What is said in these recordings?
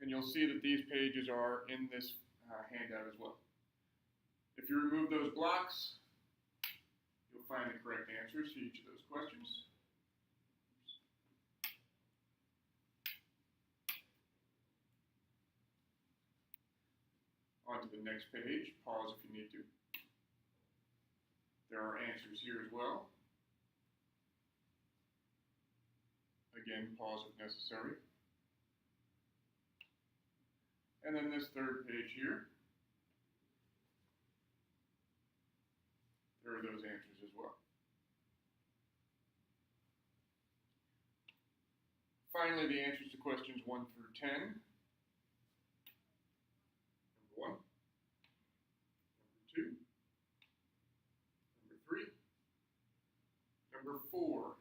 And you'll see that these pages are in this handout as well. If you remove those blocks, you'll find the correct answers to each of those questions. On to the next page. Pause if you need to. There are answers here as well. Again, pause if necessary. And then this third page here. There are those answers as well. Finally, the answers to questions 1 through 10. Number 1, number 2, number 3, number 4.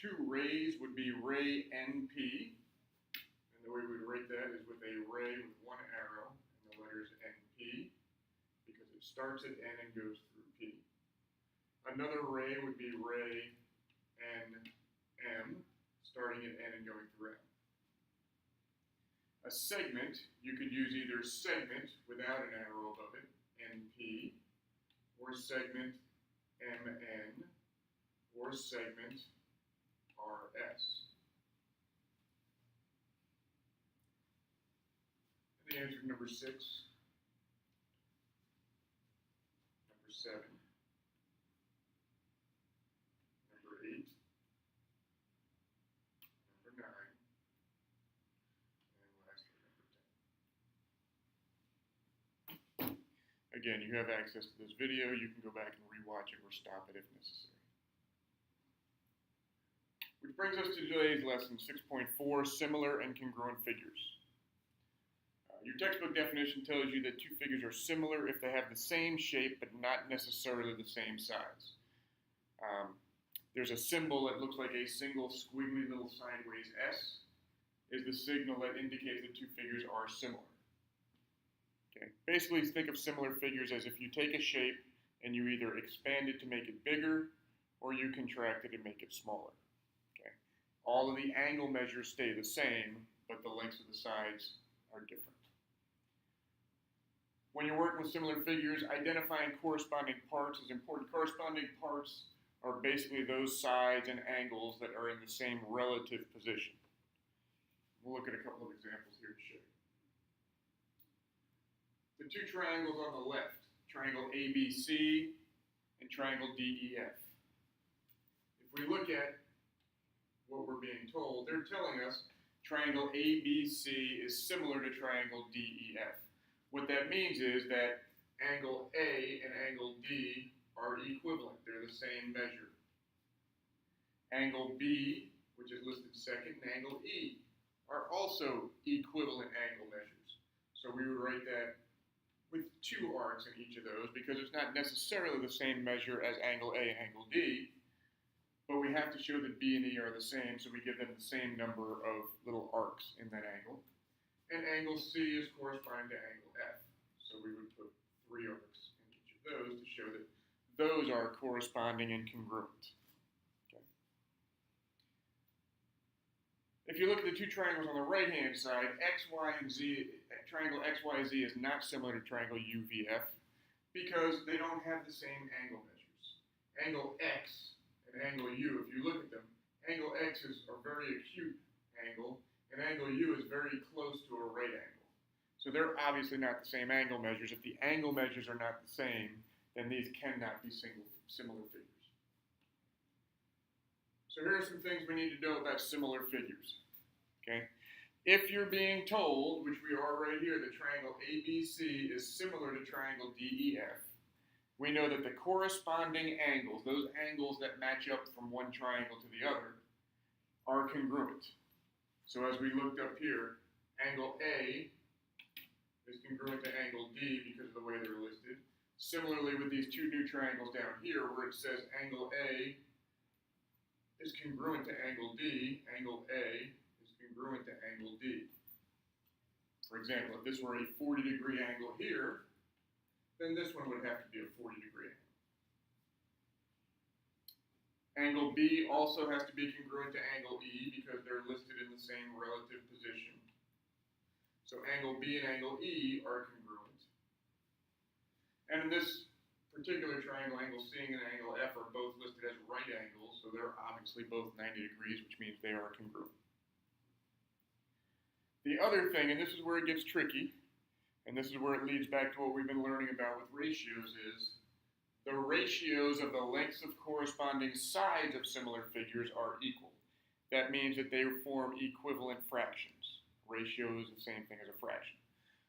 2 rays would be ray NP. And the way we would write that is with a ray with one arrow and the letters NP, because it starts at N and goes through P. Another ray would be ray NM, starting at N and going through M. A segment, you could use either segment without an arrow above it, NP, or segment MN, or segment RS. And the answer to number 6, number 7, number 8, number 9, and lastly number 10. Again, you have access to this video. You can go back and rewatch it or stop it if necessary. Which brings us to today's lesson, 6.4, Similar and Congruent Figures. Your textbook definition tells you that two figures are similar if they have the same shape but not necessarily the same size. There's a symbol that looks like a single squiggly little sideways S is the signal that indicates that two figures are similar. Okay. Basically, think of similar figures as if you take a shape and you either expand it to make it bigger or you contract it and make it smaller. All of the angle measures stay the same, but the lengths of the sides are different. When you're working with similar figures, identifying corresponding parts is important. Corresponding parts are basically those sides and angles that are in the same relative position. We'll look at a couple of examples here to show you. The two triangles on the left, triangle ABC and triangle DEF. If we look at what we're being told, they're telling us triangle ABC is similar to triangle DEF. What that means is that angle A and angle D are equivalent. They're the same measure. Angle B, which is listed second, and angle E are also equivalent angle measures. So we would write that with 2 arcs in each of those because it's not necessarily the same measure as angle A and angle D, but we have to show that B and E are the same, so we give them the same number of little arcs in that angle. And angle C is corresponding to angle F, so we would put 3 arcs in each of those to show that those are corresponding and congruent. Okay. If you look at the two triangles on the right-hand side, triangle XYZ is not similar to triangle UVF because they don't have the same angle measures. Angle X and angle U, if you look at them, angle X is a very acute angle, and angle U is very close to a right angle. So they're obviously not the same angle measures. If the angle measures are not the same, then these cannot be similar figures. So here are some things we need to know about similar figures. Okay? If you're being told, which we are right here, that triangle ABC is similar to triangle DEF, we know that the corresponding angles, those angles that match up from one triangle to the other, are congruent. So as we looked up here, angle A is congruent to angle D because of the way they're listed. Similarly with these two new triangles down here where it says angle A is congruent to angle D, angle A is congruent to angle D. For example, if this were a 40-degree angle here, then this one would have to be a 40-degree angle. Angle B also has to be congruent to angle E because they're listed in the same relative position. So angle B and angle E are congruent. And in this particular triangle, angle C and angle F are both listed as right angles, so they're obviously both 90 degrees, which means they are congruent. The other thing, and this is where it gets tricky, and this is where it leads back to what we've been learning about with ratios, is the ratios of the lengths of corresponding sides of similar figures are equal. That means that they form equivalent fractions. Ratio is the same thing as a fraction.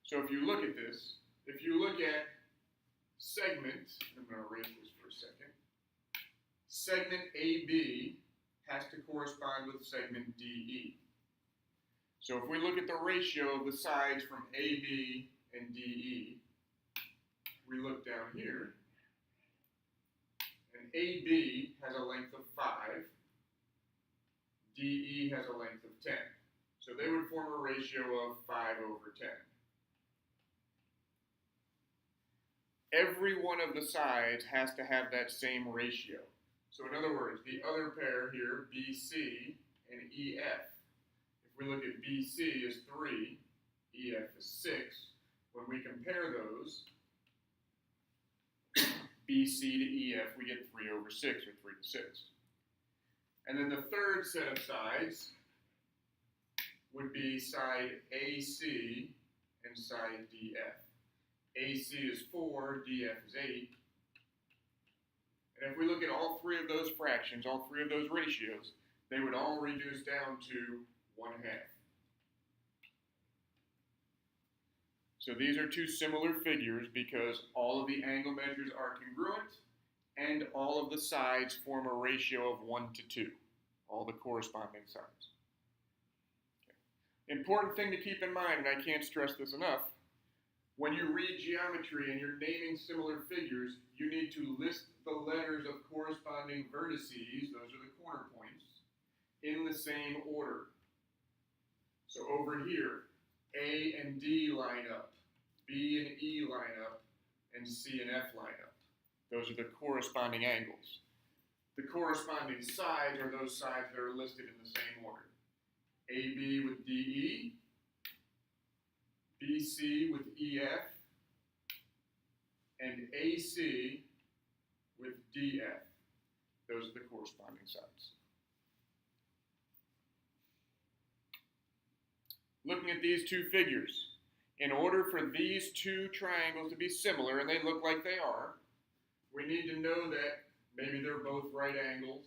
So if you look at this, if you look at segment, I'm going to erase this for a second, segment AB has to correspond with segment DE. So if we look at the ratio of the sides from AB and DE, we look down here, and AB has a length of 5, DE has a length of 10. So they would form a ratio of 5/10. Every one of the sides has to have that same ratio. So in other words, the other pair here, BC and EF, if we look at BC is 3, EF is 6, when we compare those, BC to EF, we get 3/6 or 3/6. And then the third set of sides would be side AC and side DF. AC is 4, DF is 8. And if we look at all three of those fractions, all three of those ratios, they would all reduce down to 1/2. So these are two similar figures because all of the angle measures are congruent and all of the sides form a ratio of 1:2, all the corresponding sides. Okay. Important thing to keep in mind, and I can't stress this enough, when you read geometry and you're naming similar figures, you need to list the letters of corresponding vertices, those are the corner points, in the same order. So over here, A and D line up, B and E line up, and C and F line up. Those are the corresponding angles. The corresponding sides are those sides that are listed in the same order. AB with DE, BC with EF, and AC with DF. Those are the corresponding sides. Looking at these two figures, in order for these two triangles to be similar, and they look like they are, we need to know that maybe they're both right angles,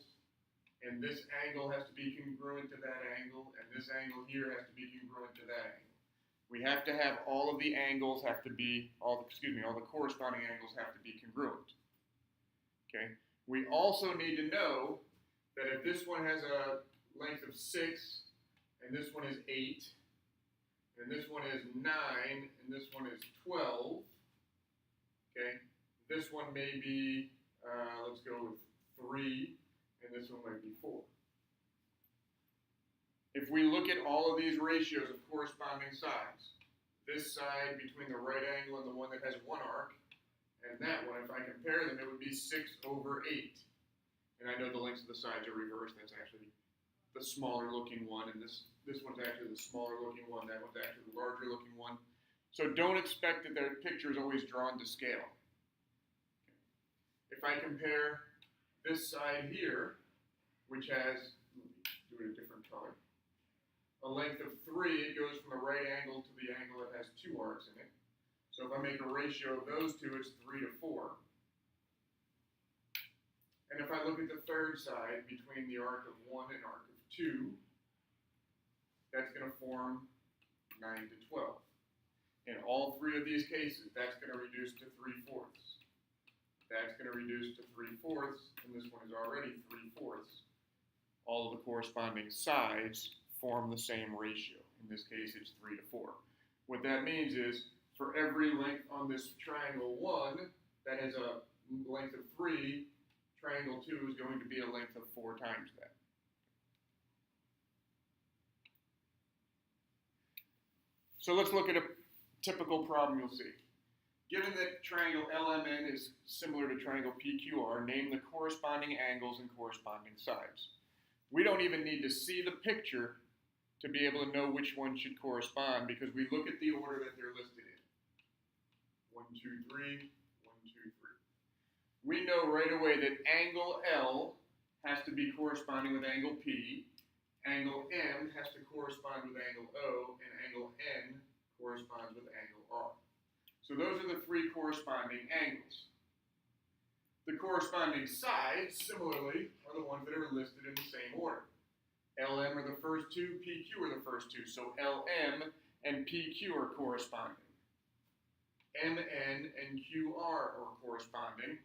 and this angle has to be congruent to that angle, and this angle here has to be congruent to that angle. We have to have all of the angles have to be, all the corresponding angles have to be congruent. Okay. We also need to know that if this one has a length of 6, and this one is 8, and this one is 9, and this one is 12, okay, this one may be, let's go with 3, and this one might be 4. If we look at all of these ratios of corresponding sides, this side between the right angle and the one that has one arc, and that one, if I compare them, it would be 6/8. And I know the lengths of the sides are reversed. That's actually the smaller looking one, and this one's actually the smaller looking one. That one's actually the larger looking one. So don't expect that their picture is always drawn to scale. If I compare this side here, which has, let me do it a different color, a length of 3, it goes from the right angle to the angle that has 2 arcs in it. So if I make a ratio of those two, it's 3/4. And if I look at the third side between the arc of 1 and arc of 2, that's going to form 9/12. In all three of these cases, that's going to reduce to 3/4. That's going to reduce to 3/4, and this one is already 3/4. All of the corresponding sides form the same ratio. In this case, it's 3/4. What that means is, for every length on this triangle 1 that has a length of 3, triangle 2 is going to be a length of 4 times that. So let's look at a typical problem you'll see. Given that triangle LMN is similar to triangle PQR, name the corresponding angles and corresponding sides. We don't even need to see the picture to be able to know which one should correspond because we look at the order that they're listed in. 1, 2, 3, 1, 2, 3. We know right away that angle L has to be corresponding with angle P, angle M has to correspond with angle O, and angle N corresponds with angle R. So those are the three corresponding angles. The corresponding sides, similarly, are the ones that are listed in the same order. LM are the first two, PQ are the first two, so LM and PQ are corresponding. MN and QR are corresponding,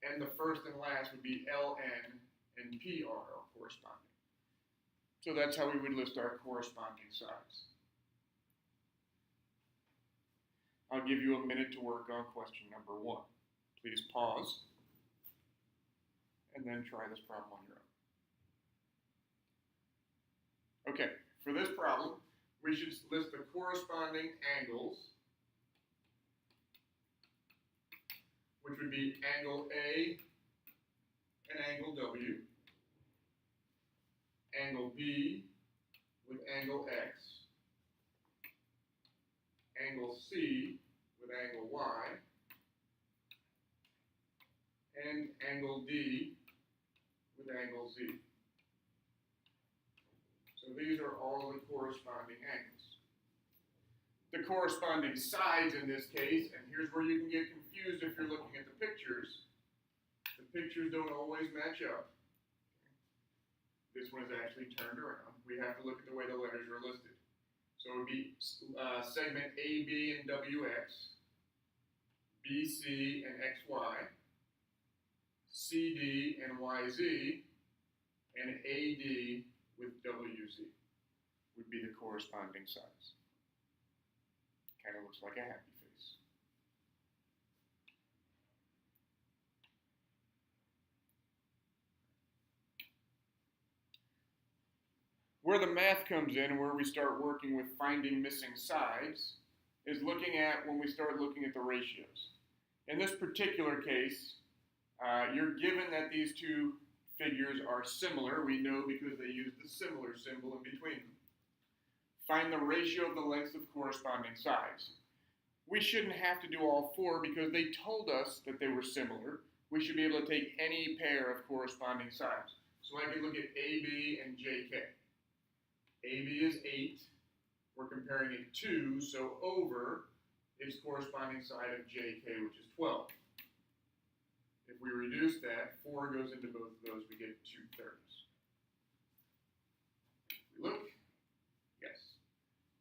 and the first and last would be LN and PR are corresponding. So that's how we would list our corresponding sides. I'll give you a minute to work on question number 1. Please pause, and then try this problem on your own. Okay, for this problem, we should list the corresponding angles, which would be angle A and angle W, angle B with angle X, angle C with angle Y, and angle D with angle Z. So these are all the corresponding angles. The corresponding sides in this case, and here's where you can get confused if you're looking at the pictures. The pictures don't always match up. This one is actually turned around. We have to look at the way the letters are listed. So it would be segment AB and WX, BC and XY, CD and YZ, and AD with WZ would be the corresponding sides. Kind of looks like a happy face. Where the math comes in, where we start working with finding missing sides, is looking at when we start looking at the ratios. In this particular case, you're given that these two figures are similar. We know because they use the similar symbol in between them. Find the ratio of the lengths of corresponding sides. We shouldn't have to do all four because they told us that they were similar. We should be able to take any pair of corresponding sides. So I can look at AB and JK. AB is 8. We're comparing it to, so over its corresponding side of JK, which is 12. If we reduce that, 4 goes into both of those, we get 2/3. If we look, yes,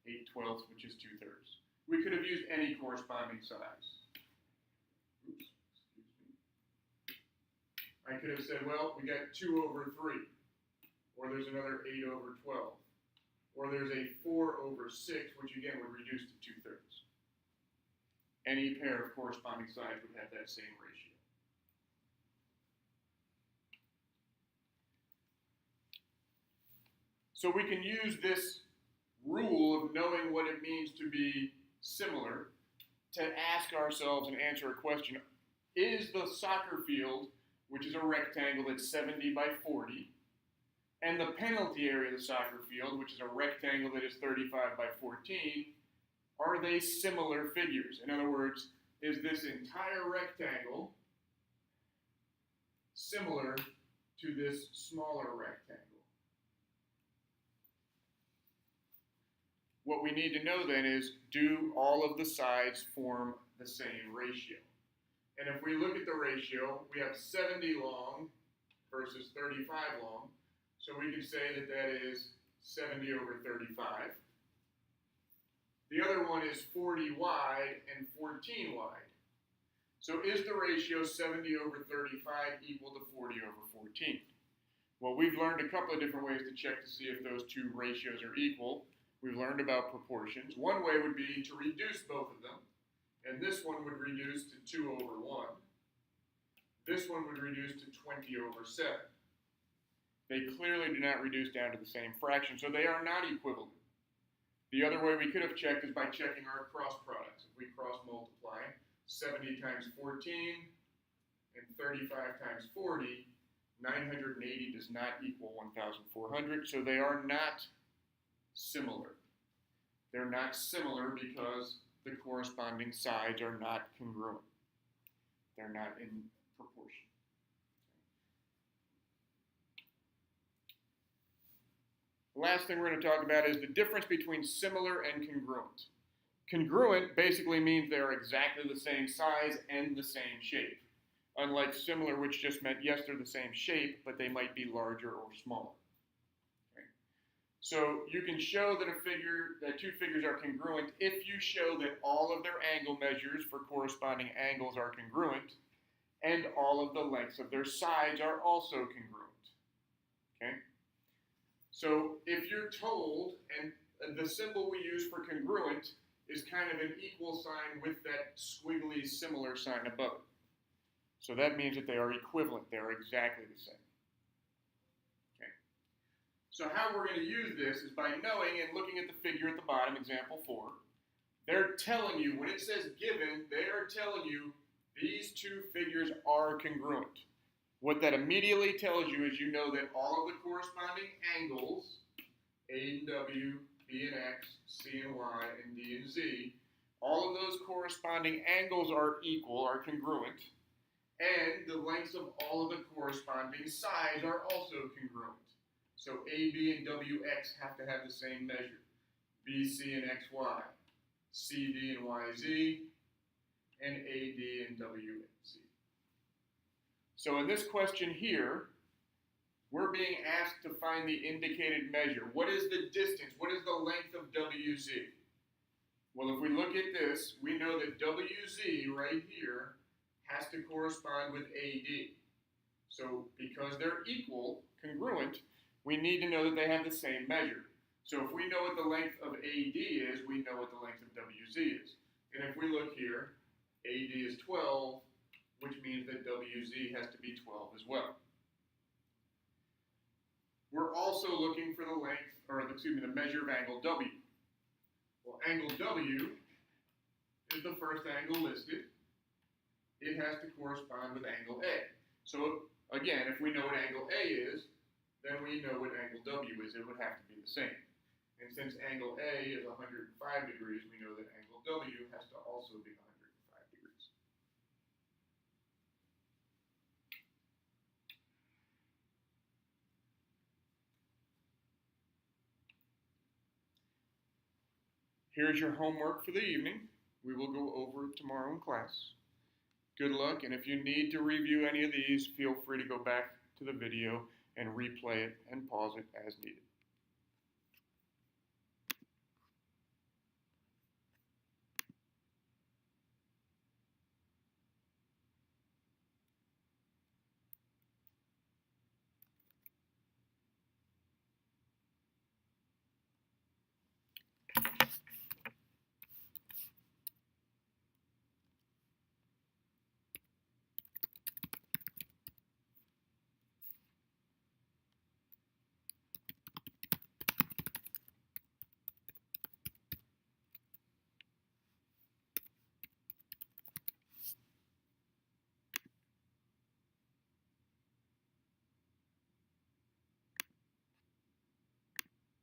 8/12, which is 2/3. We could have used any corresponding size. Oops, excuse me. I could have said, well, we got 2/3, or there's another 8/12, or there's a 4/6, which again would reduce to 2/3. Any pair of corresponding sides would have that same ratio. So we can use this rule of knowing what it means to be similar to ask ourselves and answer a question. Is the soccer field, which is a rectangle that's 70 by 40, and the penalty area of the soccer field, which is a rectangle that is 35 by 14, are they similar figures? In other words, is this entire rectangle similar to this smaller rectangle? What we need to know then is, do all of the sides form the same ratio? And if we look at the ratio, we have 70 long versus 35 long. So we can say that that is 70/35. The other one is 40 wide and 14 wide. So is the ratio 70/35 equal to 40/14? Well, we've learned a couple of different ways to check to see if those two ratios are equal. We've learned about proportions. One way would be to reduce both of them. And this one would reduce to 2/1. This one would reduce to 20/7. They clearly do not reduce down to the same fraction, so they are not equivalent. The other way we could have checked is by checking our cross products. If we cross multiply 70 times 14 and 35 times 40, 980 does not equal 1,400, so they are not similar. They're not similar because the corresponding sides are not congruent. They're not in proportion. The last thing we're going to talk about is the difference between similar and congruent. Congruent basically means they're exactly the same size and the same shape. Unlike similar, which just meant yes, they're the same shape, but they might be larger or smaller. Okay. So you can show that two figures are congruent if you show that all of their angle measures for corresponding angles are congruent, and all of the lengths of their sides are also congruent. Okay? So if you're told, and the symbol we use for congruent is kind of an equal sign with that squiggly similar sign above it. So that means that they are equivalent. They are exactly the same. Okay. So how we're going to use this is by knowing and looking at the figure at the bottom, example 4. They're telling you, when it says given, they are telling you these two figures are congruent. What that immediately tells you is you know that all of the corresponding angles, A and W, B and X, C and Y, and D and Z, all of those corresponding angles are equal, are congruent, and the lengths of all of the corresponding sides are also congruent. So AB and WX have to have the same measure. BC and XY, CD and YZ, and AD and WZ. So in this question here, we're being asked to find the indicated measure. What is the distance? What is the length of WZ? Well, if we look at this, we know that WZ right here has to correspond with AD. So because they're equal, congruent, we need to know that they have the same measure. So if we know what the length of AD is, we know what the length of WZ is. And if we look here, AD is 12, which means that WZ has to be 12 as well. We're also looking for the length, the measure of angle W. Well, angle W is the first angle listed. It has to correspond with angle A. So again, if we know what angle A is, then we know what angle W is. It would have to be the same. And since angle A is 105 degrees, we know that angle W has to also be 105 degrees. Here's your homework for the evening. We will go over it tomorrow in class. Good luck, and if you need to review any of these, feel free to go back to the video and replay it and pause it as needed.